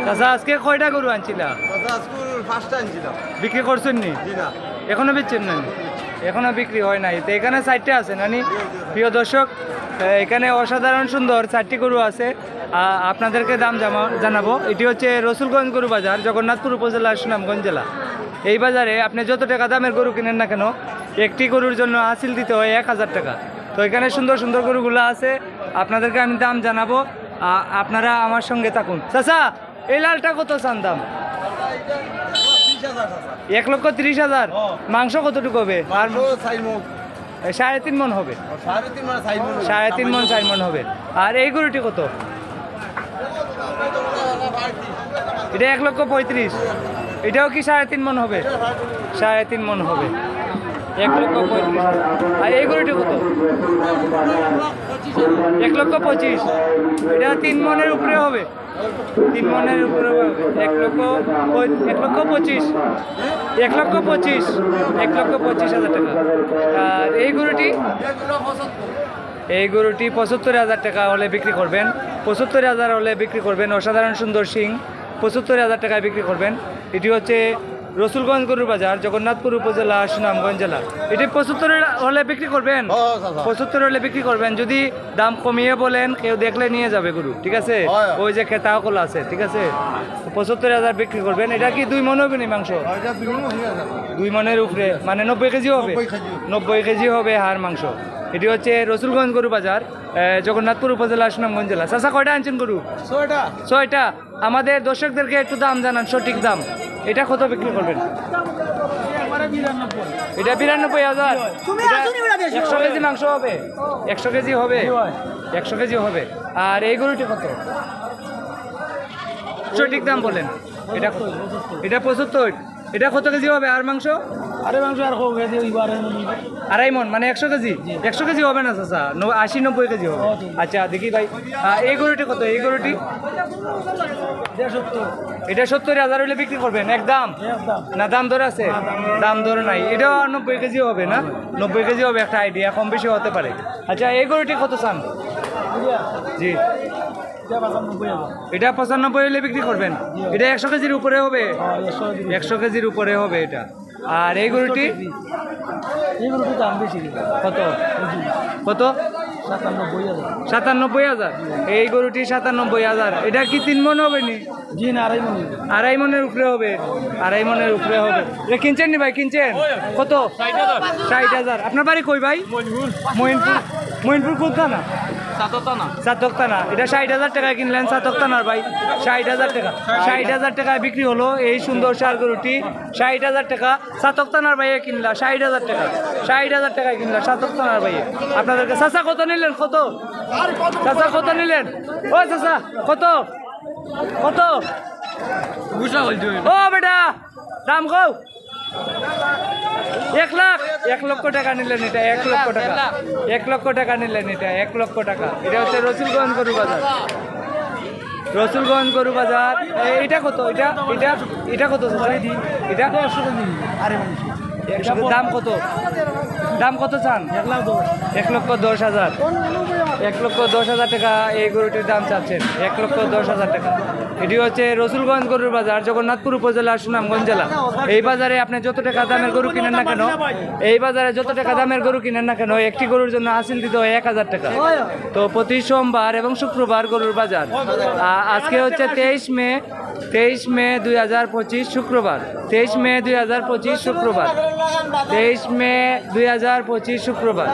চাচা আজকে কয়টা গরু আনছিলা? বিক্রি করছেন নি? এখনো বেচছেন না? এখনো বিক্রি হয় নাই। তো এখানে 4টে আছে নানি। প্রিয় দর্শক, এখানে অসাধারণ সুন্দর 4টি গরু আছে। আপনাদেরকে দাম জানাবো। এটি হচ্ছে রসুলগঞ্জ গরু বাজার, জগন্নাথপুর উপজেলা, সুনামগঞ্জ জেলা। এই বাজারে আপনি যত টাকা দামের গরু কিনেন না কেন, একটি গরুর জন্য হাসিল দিতে হয় 1000 টাকা। তো এখানে সুন্দর সুন্দর গরুগুলো আছে, আপনাদেরকে আমি দাম জানাবো। আপনারা আমার সঙ্গে থাকুন। চাচা এই লালটা কত চান দাম? 1,30,000। মাংস কতটুকু হবে? আর 3.5 মন হবে। 3.5 মন 4 মন হবে। আর এই গরুটি কত? এটা 1,35,000। এটাও কি 3.5 মন হবে? 3.5 মন হবে। 1,35,000। আর এই গরুটি কত? 1,25,000। এটা 3 মনের উপরে হবে। 3 মনের উপরে হবে। 1,25,000 টাকা। আর এই গরুটি? এই গরুটি 75,000 টাকা হলে বিক্রি করবেন। 75,000 হলে বিক্রি করবেন। অসাধারণ সুন্দর সিং, 75,000 টাকায় বিক্রি করবেন। এটি হচ্ছে রসুলগঞ্জ গরুর বাজার, জগন্নাথপুর উপজেলা, সুনামগঞ্জ জেলা। এটি 75 হলে বিক্রি করবেন। 75 হলে বিক্রি করবেন। যদি দাম কমিয়ে বলেন, কেউ দেখলে নিয়ে যাবে গরু, ঠিক আছে? ওই যে খেতাকল আছে, ঠিক আছে? 75,000 বিক্রি করবেন। এটা কি 2 মন হবে নি মাংস? 2 মনের উপরে, মানে 90 কেজি হবে। 90 কেজি হবে হাড় মাংস। এটি হচ্ছে রসুলগঞ্জ গরু বাজার, জগন্নাথপুর উপজেলা, সুনামগঞ্জ জেলা। চাচা কয়টা আনছেন গরু? 6টা। আমাদের দর্শকদেরকে একটু দাম জানান, সঠিক দাম। এটা কত বিক্রি করবেন? এটা 92,000। 100 কেজি মাংস হবে? 100 কেজি হবে? 100 কেজি হবে। আর এই গরুটি কত? সঠিক দাম বলেন। এটা 75। এটা কত কেজি হবে আর মাংস? আরে মাংস আর 2.5 মন, মানে 100 কেজি। 100 কেজি হবে না চাচা, 80-90 কেজি হবে। আচ্ছা দেখি ভাই, এই গরুটি কত? এই গরুটি? এটা 70,000 হলে বিক্রি করবেন একদম? না দাম ধরে আছে? দাম ধরে নাই। এটাও 90 কেজি হবে না? 90 কেজি হবে, একটা আইডিয়া, কম বেশি হতে পারে। আচ্ছা এই গরুটি কত চান? জি, এটা 95 হলে বিক্রি করবেন। এটা 100 কেজির উপরে হবে? 100 কেজির উপরে হবে এটা। আর এই গরুটি? দাম বেশি। কত কত? 97,000। এই গরুটি 97,000। এটা কি 3 মন হবে নি? জি না, 2.5 মন। 2.5 মনের উপরে হবে। 2.5 মনের উপরে হবে। এটা কিনছেন নি ভাই? কিনছেন কত? 60,000। আপনার বাড়ি কই ভাই? মইনপুর কোথানা? সাতকতানা। এটা 60,000 টাকায় কিনলেন সাতকতানার ভাই। 60,000 টাকা। 60,000 টাকায় বিক্রি হলো এই সুন্দর সার গরুটি। 60,000 টাকা সাতকতানার ভাইয়ে কিনলা। 60,000 টাকা। 60,000 টাকায় কিনলা সাতকতানার ভাইয়ে। আপনাদেরকে চাচা কত নিলেন? কত চাচা কত নিলেন? ও চাচা কত কত? ও বেটা দাম কও। 1 লাখ। 1 লক্ষ টাকা নিলেন এটা। 1 লক্ষ টাকা। 1 লক্ষ টাকা নিলেন এটা। 1 লক্ষ টাকা। এটা হচ্ছে রসুলগঞ্জ গরু বাজার। রসুলগঞ্জ গরু বাজার। এটা কত? এটা কত? এটা 100 দাম কত? দাম কত চান? 1,10,000। 1,10,000 টাকা এই গরুটির দাম চাচ্ছেন। 1,10,000 টাকা। এটি হচ্ছে রসুলগঞ্জ গরুর বাজার, জগন্নাথপুর উপজেলা, সুনামগঞ্জ জেলা। এই বাজারে আপনি যত টাকা দামের গরু কিনেন না কেন, এই বাজারে যত টাকা দামের গরু কিনেন না কেন, একটি গরুর জন্য হাসিল দিতে হয় 1000 টাকা। তো প্রতি সোমবার এবং শুক্রবার গরুর বাজার। আজকে হচ্ছে 23 মে 2025 শুক্রবার। 23 মে 2025 শুক্রবার। 23 মে 2025 শুক্রবার।